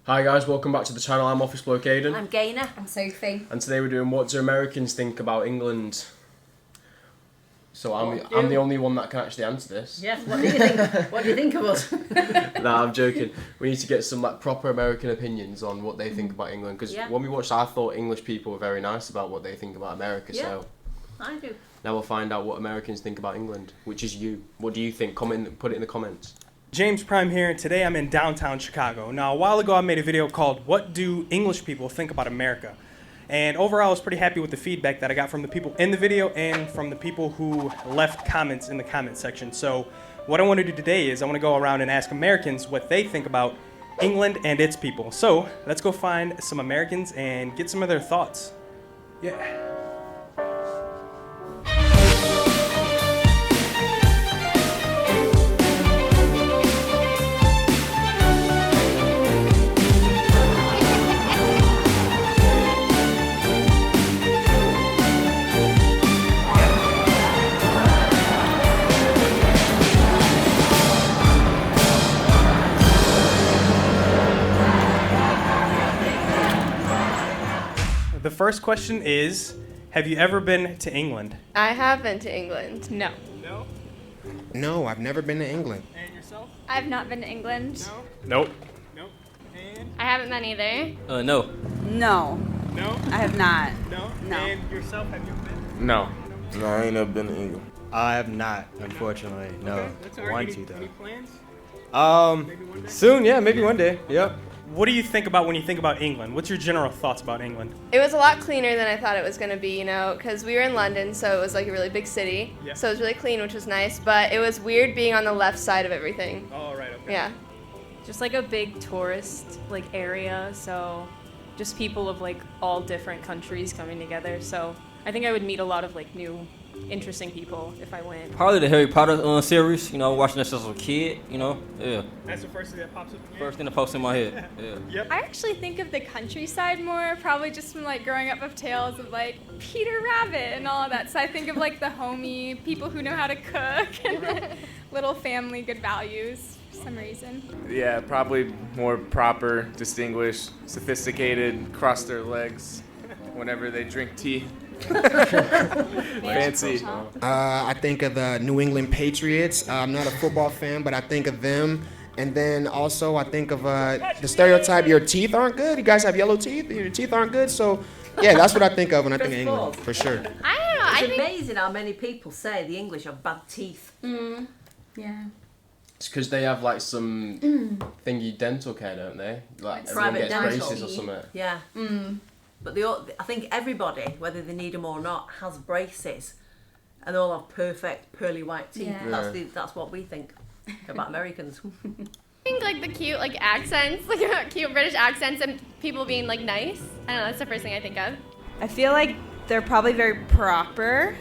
Hi guys, welcome back to the channel. I'm Office Bloke Aidan. I'm Gaynor. I'm Sophie. And today we're doing What Do Americans Think About England? So I'm the only one that can actually answer this. Yes, what do you think? What do you think of us? Nah, I'm joking. We need to get some proper American opinions on what they think about England. Because when we watched, I thought English people were very nice about what they think about America. Yeah, so I do. now we'll find out what Americans think about England, which is you. What do you think? Put it in the comments. James Prime here, and today I'm in downtown Chicago. Now, a while ago I made a video called What Do English People Think About America? And overall I was pretty happy with the feedback that I got from the people in the video and from the people who left comments in the comment section. So what I want to do today is I want to go around and ask Americans what they think about England and its people. So let's go find some Americans and get some of their thoughts. Yeah. The first question is, have you ever been to England? I have been to England. No. No? No, I've never been to England. And yourself? I've not been to England. No? Nope. Nope. And? I haven't been either. No. No, No? I have not. No? No. And yourself, have you been? No. No, I ain't never been to England. I have not, unfortunately. No. Okay, that's all right. Want Any to, any though. plans? Maybe one day? Soon, yeah, maybe one day. Yep. What do you think about when you think about England? What's your general thoughts about England? It was a lot cleaner than I thought it was going to be, you know, because we were in London, so it was like a really big city. Yeah. So it was really clean, which was nice, but it was weird being on the left side of everything. Oh, right, okay. Yeah. Just like a big tourist area, so just people of like all different countries coming together. So I think I would meet a lot of like new interesting people if I went. Probably the Harry Potter series. You know, watching this as a kid. You know, yeah. That's the first thing that pops up in your First thing that pops in my head. Yeah. Yep. I actually think of the countryside more, probably just from like growing up with tales of like Peter Rabbit and all of that. So I think of like the homey people who know how to cook and little family good values for some reason. Yeah, probably more proper, distinguished, sophisticated, cross their legs whenever they drink tea. Fancy. I think of the New England Patriots. I'm not a football fan, but I think of them. And then also I think of the stereotype, your teeth aren't good. You guys have yellow teeth. Your teeth aren't good. So, yeah, that's what I think of when I think of England, for sure. I don't know. I It's think amazing how many people say the English have bad teeth. Yeah. It's because they have like some thingy dental care, don't they? Like everyone Private gets dental. braces or something. Yeah. But I think everybody, whether they need them or not, has braces. And they all have perfect, pearly white teeth. Yeah. That's what we think about Americans. I think like the cute like accents, like cute British accents and people being like nice. I don't know, that's the first thing I think of. I feel like they're probably very proper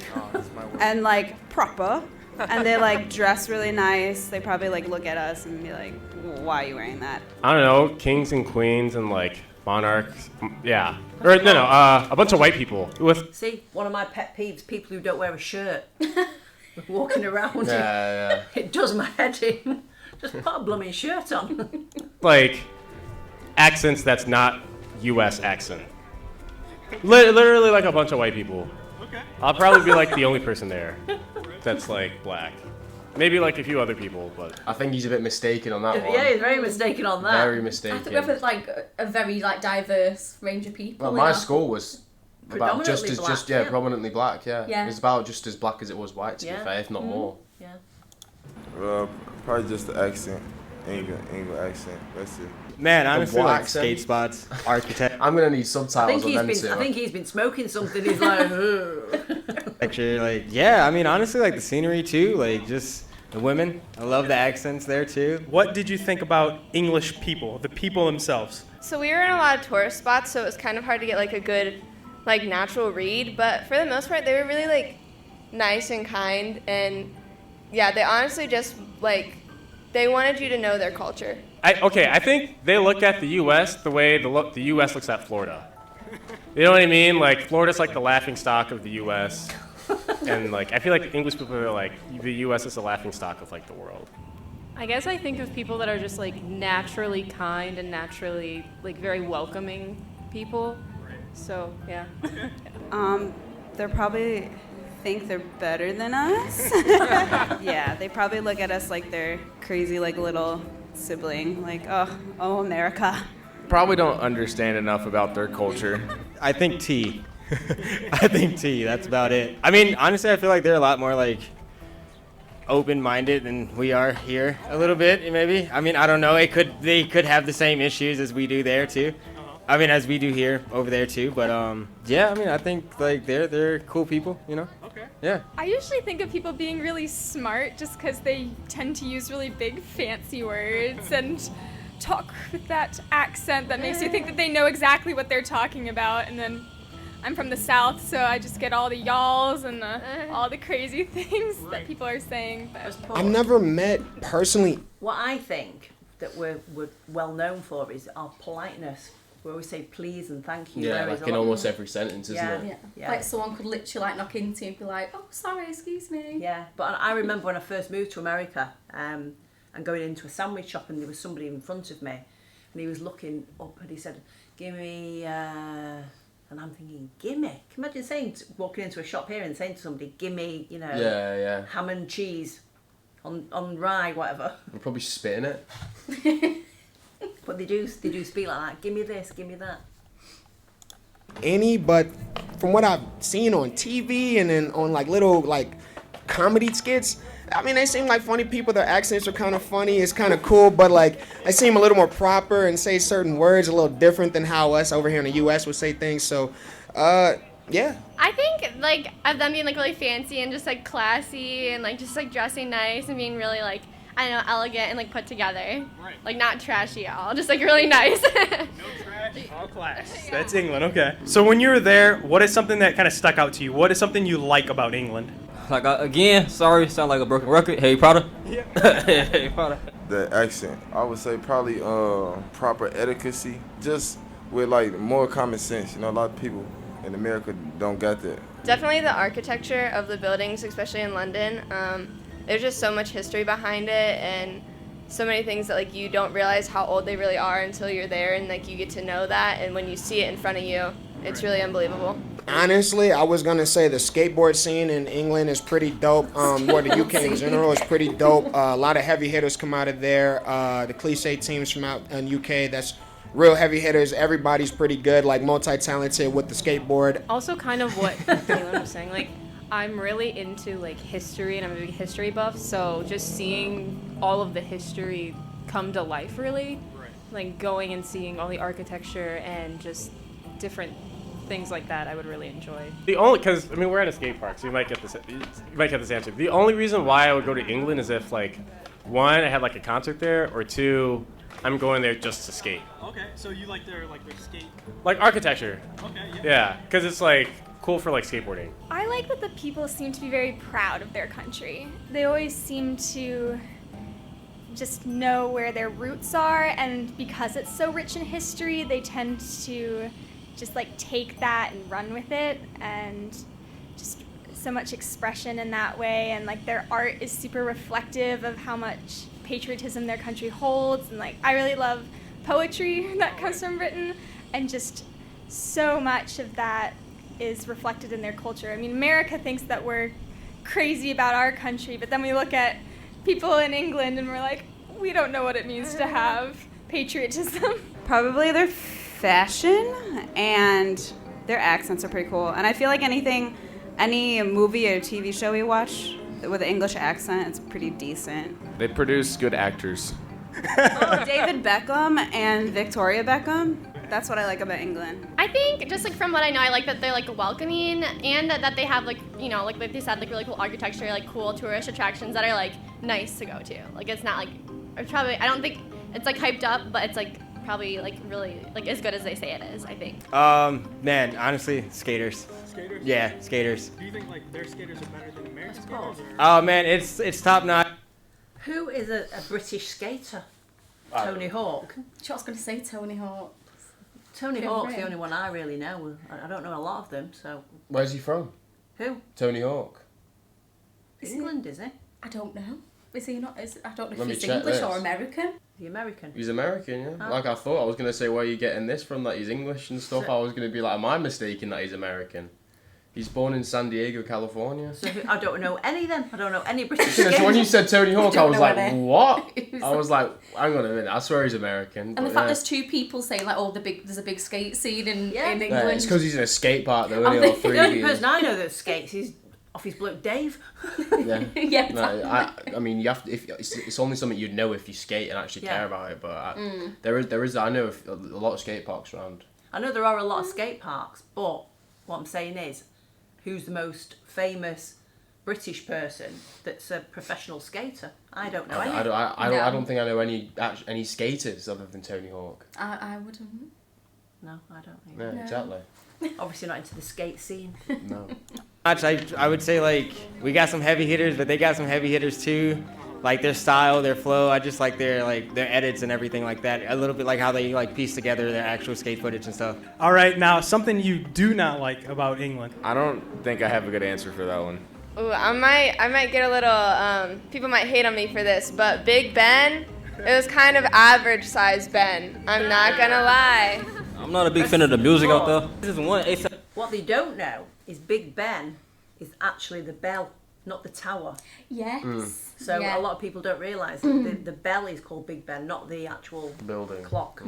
and like proper, and they like dress really nice. They probably like look at us and be like, "Why are you wearing that?" I don't know, kings and queens and like monarchs, yeah. Or no, a bunch of white people with. See, one of my pet peeves, people who don't wear a shirt. Walking around. Yeah. It does my head in. Just put a blooming shirt on. Like accents that's not U.S. accent. Literally like a bunch of white people. Okay. I'll probably be like the only person there that's like black. Maybe like a few other people, but I think he's a bit mistaken on that one. Yeah, he's very mistaken on that. Very I mistaken. think we have like a very like diverse range of people. Well, in my our school was about just as Predominantly black, yeah. prominently black. Yeah. Yeah. It was about just as black as it was white, to be Yeah. fair, if not more. Yeah. Probably just the accent. English accent. That's it. Man, honestly, what like accent? skate spots, architecture, I'm gonna need I subtitles think on them he's been. too. I think he's been smoking something. He's like, "Ugh." like yeah. I mean, honestly, like the scenery too. Like just the women. I love the accents there too. What did you think about English people, the people themselves? So we were in a lot of tourist spots, so it was kind of hard to get like a good like natural read, but for the most part they were really like nice and kind, and yeah, they honestly just like they wanted you to know their culture. I think they look at the U.S. the way the U.S. looks at Florida. You know what I mean? Like Florida's like the laughing stock of the U.S. And like I feel like English people are like the U.S. is the laughing stock of like the world. I guess I think of people that are just like naturally kind and naturally like very welcoming people. So yeah. They're probably think they're better than us. Yeah, they probably look at us like they're crazy, like little sibling, like oh America. Probably don't understand enough about their culture. I think tea. I think tea. That's about it. I mean, honestly, I feel like they're a lot more like open-minded than we are here a little bit, maybe. I mean, I don't know. They could have the same issues as we do there too. I mean, as we do here over there too. But yeah. I mean, I think like they're cool people, you know. Okay. Yeah. I usually think of people being really smart just because they tend to use really big, fancy words and talk with that accent that makes you think that they know exactly what they're talking about. And then I'm from the South, so I just get all the y'alls and all the crazy things that people are saying. But I've never met personally. What I think that we're well known for is our politeness. We always say please and thank you. Yeah, like in almost every sentence, isn't it? Yeah. Like someone could literally like knock into you and be like, oh, sorry, excuse me. Yeah, but I remember when I first moved to America and going into a sandwich shop and there was somebody in front of me and he was looking up and he said, give me, and I'm thinking, gimme? Can you imagine walking into a shop here and saying to somebody, gimme, you know, ham and cheese on rye, whatever. I'm probably spitting it. But they do speak like that. Give me this, give me that. But from what I've seen on TV and then on like little like comedy skits, I mean, they seem like funny people. Their accents are kind of funny. It's kind of cool, but like they seem a little more proper and say certain words a little different than how us over here in the U.S. would say things. So, yeah. I think like of them being like really fancy and just like classy and like just like dressing nice and being really like, I don't know, elegant and like put together. Right. Like not trashy at all, just like really nice. No trash, all class. Yeah. That's England, okay. So when you were there, what is something that kind of stuck out to you? What is something you like about England? Like, again, sorry, sound like a broken record. Harry Potter. Yeah. Harry Potter. The accent, I would say probably proper etiquette, just with like more common sense. You know, a lot of people in America don't got that. Definitely the architecture of the buildings, especially in London. There's just so much history behind it and so many things that like you don't realize how old they really are until you're there and like you get to know that, and when you see it in front of you, it's really unbelievable. Honestly, I was gonna say the skateboard scene in England is pretty dope. Or the UK in general is pretty dope. A lot of heavy hitters come out of there. The cliche teams from out in UK, that's real heavy hitters. Everybody's pretty good, like multi-talented with the skateboard. Also kind of what Taylor was saying, like I'm really into like history and I'm a big history buff, so just seeing all of the history come to life really, like going and seeing all the architecture and just different things like that, I would really enjoy. Because I mean we're at a skate park, so you might get this answer. The only reason why I would go to England is if like one, I had like a concert there, or two, I'm going there just to skate. Okay, so you like their skate? Like architecture. Okay, yeah. Yeah, because it's like cool for like skateboarding. I like that the people seem to be very proud of their country. They always seem to just know where their roots are, and because it's so rich in history, they tend to just like take that and run with it, and just so much expression in that way, and like their art is super reflective of how much patriotism their country holds, and like I really love poetry that comes from Britain, and just so much of that is reflected in their culture. I mean, America thinks that we're crazy about our country, but then we look at people in England and we're like, we don't know what it means to have patriotism. Probably their fashion and their accents are pretty cool. And I feel like any movie or TV show we watch with an English accent, it's pretty decent. They produce good actors. David Beckham and Victoria Beckham. That's what I like about England. I think just like from what I know, I like that they're like welcoming, and that they have like, you know, like they said, like really cool architecture, like cool tourist attractions that are like nice to go to. Like it's not like, I don't think it's like hyped up, but it's like probably like really like as good as they say it is, I think. Man, honestly, skaters. Skaters? Yeah, skaters. Do you think like their skaters are better than American skaters? Oh man, it's top notch. Who is a British skater? Tony Hawk. I was going to say Tony Hawk. Tony Hawk's the only one I really know. I don't know a lot of them, so. Where's he from? Who? Tony Hawk. England, is he? I don't know. Is he not? I don't know Let me if he's check English this. or American. Is he American? He's American, yeah. Ah. Like I thought, I was gonna say, where are you getting this from? That he's English and stuff. I was gonna be like, am I mistaken that he's American? He's born in San Diego, California. So I don't know any then. I don't know any British So when you said Tony Hawk, I was like, any. what? I was like, hang on a minute, I swear he's American. And the fact there's two people saying like, oh, there's a big skate scene in England. Yeah, it's because he's in a skate park though, isn't he? Or The only person I know that skates is off his bloke Dave. Yeah. Yeah, No, I mean, you have to, if it's only something you'd know if you skate and actually care about it. But there is I know a lot of skate parks around. I know there are a lot of skate parks, but what I'm saying is, who's the most famous British person that's a professional skater? I don't know any. I don't think I know any skaters other than Tony Hawk. I wouldn't. No, I don't think. Yeah, No. exactly. Obviously not into the skate scene. No. I would say like we got some heavy hitters, but they got some heavy hitters too. Like their style, their flow. I just like their edits and everything like that. A little bit like how they like piece together their actual skate footage and stuff. All right, now something you do not like about England. I don't think I have a good answer for that one. Ooh, I might get a little, people might hate on me for this, but Big Ben, it was kind of average size Ben. I'm not gonna lie. I'm not a big fan of the music out there. This is one ASAP. What they don't know is Big Ben is actually the bell, not the tower. Yes. So Yeah. a lot of people don't realise that the bell is called Big Ben, not the actual building clock.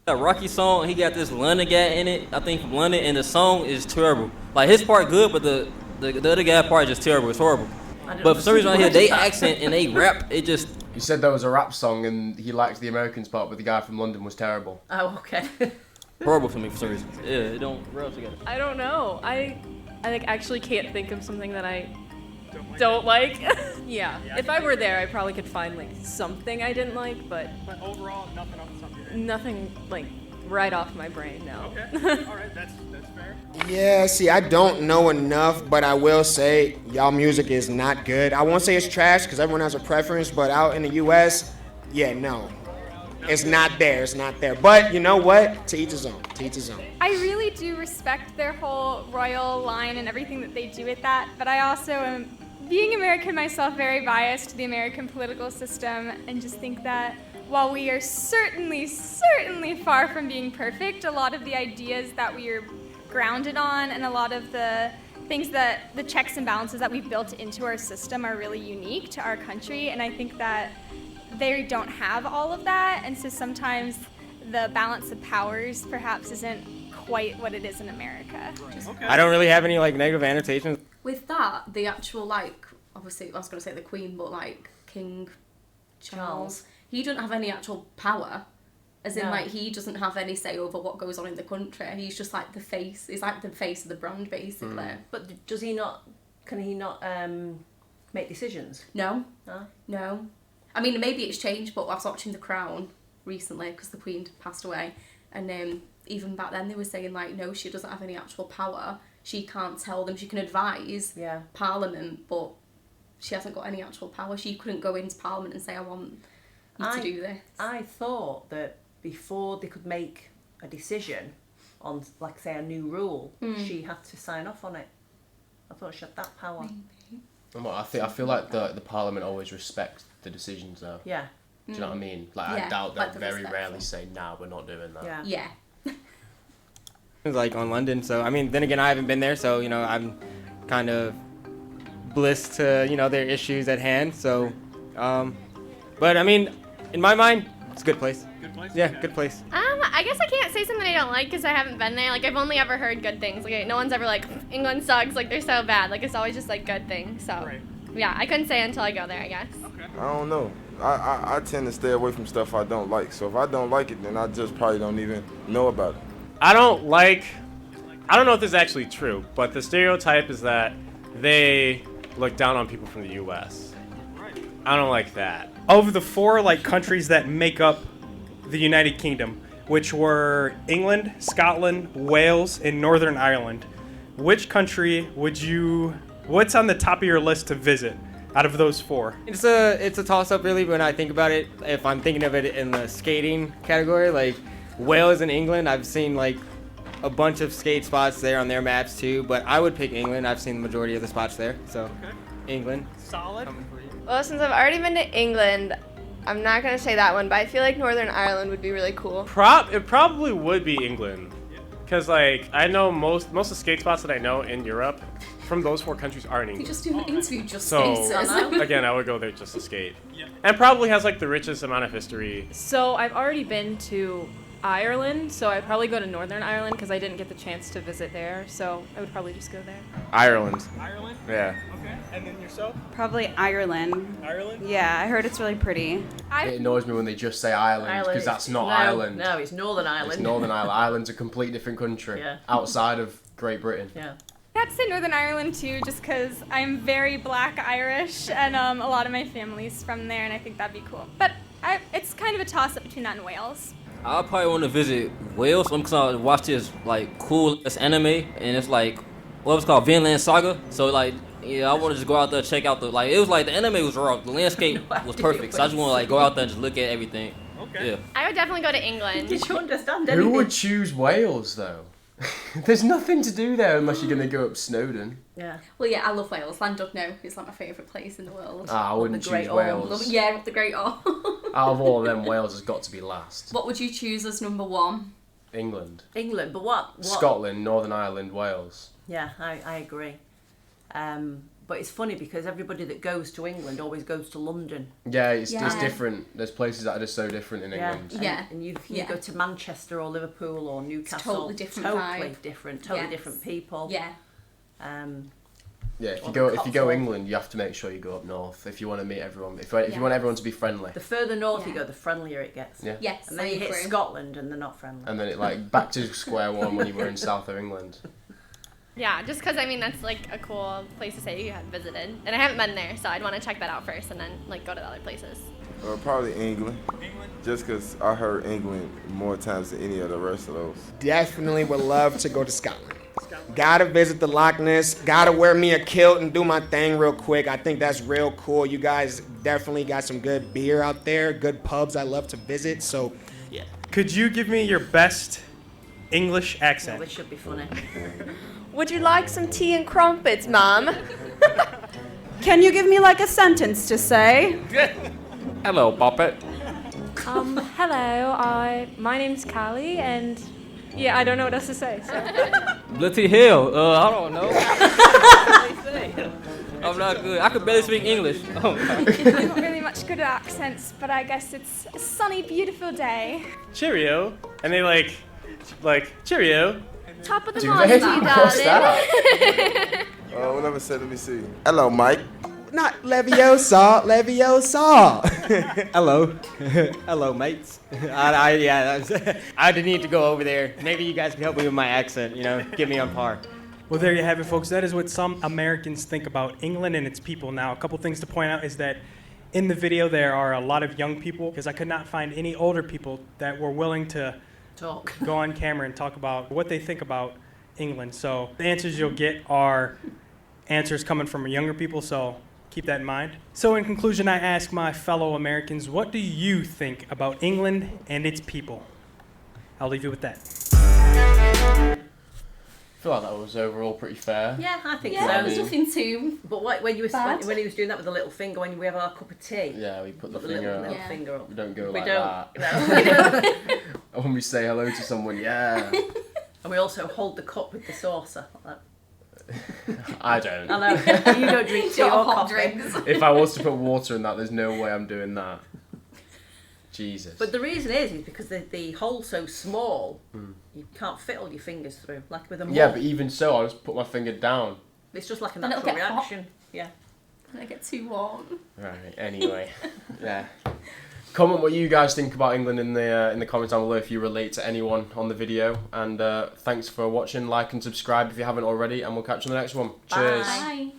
That Rocky song, he got this London guy in it. I think from London, and the song is terrible. Like his part good, but the other guy part is just terrible. It's horrible. But for some reason, I hear they accent and they rap. It just. You said there was a rap song and he liked the Americans part, but the guy from London was terrible. Oh, okay. Horrible for me for some reason. Yeah, it don't rub together. I don't know. I like actually can't think of something that I don't like. Yeah. If I were there, I probably could find like something I didn't like, but overall, nothing off the top of your head. nothing like right off my brain. No. Okay. All right, that's fair. Yeah, see, I don't know enough, but I will say y'all music is not good. I won't say it's trash because everyone has a preference, but out in the U.S., yeah, no. It's not there. It's not there. But you know what? To each his own. To each his own. I really do respect their whole royal line and everything that they do with that, but I also am, being American myself, very biased to the American political system and just think that while we are certainly far from being perfect, a lot of the ideas that we are grounded on and a lot of the things that the checks and balances that we've built into our system are really unique to our country, and I think that they don't have all of that, and so sometimes the balance of powers perhaps isn't quite what it is in America. I don't really have any like negative annotations. With that, the actual like, obviously I was going to say the Queen, but like King Charles, he doesn't have any actual power. As in, No. like, he doesn't have any say over what goes on in the country. He's just like the face. He's like the face of the brand, basically. But does he not? Can he not make decisions? No. No. No. I mean, maybe it's changed, but I was watching The Crown recently because the Queen passed away, and even back then they were saying like, no, she doesn't have any actual power. She can't tell them. She can advise Parliament, but she hasn't got any actual power. She couldn't go into Parliament and say, I want you to do this. I thought that before they could make a decision on, like, say, a new rule, she had to sign off on it. I thought she had that power. I feel like the Parliament always respects the decisions though. Yeah. Do you know what I mean? Like Yeah, I doubt like they'll the very respectful. rarely say, nah, we're not doing that. Yeah. Like on London, so I mean, then again, I haven't been there, so you know, I'm kind of blissed to their issues at hand. So, but I mean, in my mind, it's a good place. Good place? Yeah, good place. I guess I can't say something I don't like because I haven't been there. Like, I've only ever heard good things. Like, no one's ever like, England sucks, like, they're so bad. Like, it's always just, like, good things. So, yeah, I couldn't say until I go there, I guess. I don't know. I tend to stay away from stuff I don't like. So if I don't like it, then I just probably don't even know about it. I don't know if this is actually true, but the stereotype is that they look down on people from the U.S. I don't like that. Of the four countries that make up the United Kingdom, which were England, Scotland, Wales, and Northern Ireland, which country what's on the top of your list to visit out of those four? It's a toss-up really when I think about it. If I'm thinking of it in the skating category, like Wales and England, I've seen like a bunch of skate spots there on their maps too, but I would pick England. I've seen the majority of the spots there, so England. Solid. Well, since I've already been to England, I'm not gonna say that one, but I feel like Northern Ireland would be really cool. It probably would be England, because like I know most of the skate spots that I know in Europe from those 4 countries are in You England. just do an interview just So skaters. again, I would go there just to skate, and probably has like the richest amount of history. So I've already been to Ireland, so I'd probably go to Northern Ireland because I didn't get the chance to visit there. So I would probably just go there. Ireland. Ireland? Yeah. Okay. And then yourself? Probably Ireland. Ireland? Yeah, I heard it's really pretty. It annoys me when they just say Ireland, because that's not Ireland. No, it's Northern Ireland. It's Northern Ireland. Ireland's a complete different country Yeah. outside of Great Britain. Yeah. I have to say Northern Ireland too, just because I'm very Black Irish, and a lot of my family's from there, and I think that'd be cool. But it's kind of a toss-up between that and Wales. I probably want to visit Wales because I watched this like cool anime, and it's like what was it called, Vinland Saga. So like, yeah, I want to just go out there, check out the it was like the anime was raw, the landscape was perfect. So I just want to like go out there and just look at everything. Okay. Yeah. I would definitely go to England. Did you understand Who anything? would choose Wales though? There's nothing to do there unless you're gonna go up Snowdon. Yeah. Well, yeah, I love Wales. Llandudno is like my favourite place in the world. I wouldn't choose Orme. Wales. Yeah, up the Great Orme. Out of all of them, Wales has got to be last. What would you choose as number 1? England. England, but what? Scotland, Northern Ireland, Wales. Yeah, I agree. But it's funny because everybody that goes to England always goes to London. Yeah, it's different. There's places that are just so different in England. And you go to Manchester or Liverpool or Newcastle. It's totally different vibe. Totally different people. Yeah. Yeah, if you go England, you have to make sure you go up north if you want to meet everyone. If you want everyone to be friendly. The further north you go, the friendlier it gets. Yeah. Yes, and then you hit Scotland and they're not friendly. And then it like back to square one when you were in south of England. Yeah, just because I mean that's like a cool place to say you have visited, and I haven't been there, so I'd want to check that out first, and then like go to the other places. Probably England. Just because I heard England more times than any of the rest of those. Definitely would love to go to Scotland. Gotta visit the Loch Ness. Gotta wear me a kilt and do my thing real quick. I think that's real cool. You guys definitely got some good beer out there, good pubs I love to visit. So, yeah. Could you give me your best English accent? This should be funny. Would you like some tea and crumpets, Mum? Can you give me like a sentence to say? Hello, Poppet. Hello. My name's Callie, and yeah, I don't know what else to say. So. Bloody hell, I don't know. I'm not good. I could barely speak English. Oh, I'm not really much good at accents, but I guess it's a sunny, beautiful day. Cheerio, and they like cheerio. Top of the Do morning, they? darling. What's that? Whatever said, let me see. Hello, Mike. Not Leviosa, Leviosa. Hello. Hello, mates. I didn't need to go over there. Maybe you guys can help me with my accent, get me on par. Well, there you have it, folks. That is what some Americans think about England and its people. Now, a couple things to point out is that in the video there are a lot of young people, because I could not find any older people that were willing to go on camera and talk about what they think about England. So the answers you'll get are answers coming from younger people, so keep that in mind. So in conclusion, I ask my fellow Americans, what do you think about England and its people? I'll leave you with that. I feel like that was overall pretty fair. Yeah, I think Yeah, so. there was nothing too. But when you bad. when he was doing that with the little finger, when we have our cup of tea. Yeah, we put the little finger up. We don't go We like don't. that. No. When we say hello to someone, yeah. And we also hold the cup with the saucer like that. I don't. I know. You don't drink tea or hot coffee. drinks. If I was to put water in that, there's no way I'm doing that. Jesus. But the reason is because the hole's so small, you can't fit all your fingers through, like with a mug. Yeah, but even so, I'll just put my finger down. It's just like a And it'll natural get hot. reaction. Yeah. And I get too warm. Right. Anyway, yeah. Comment what you guys think about England in the comments down below if you relate to anyone on the video. And thanks for watching. Like and subscribe if you haven't already, and we'll catch you on the next one. Cheers. Bye.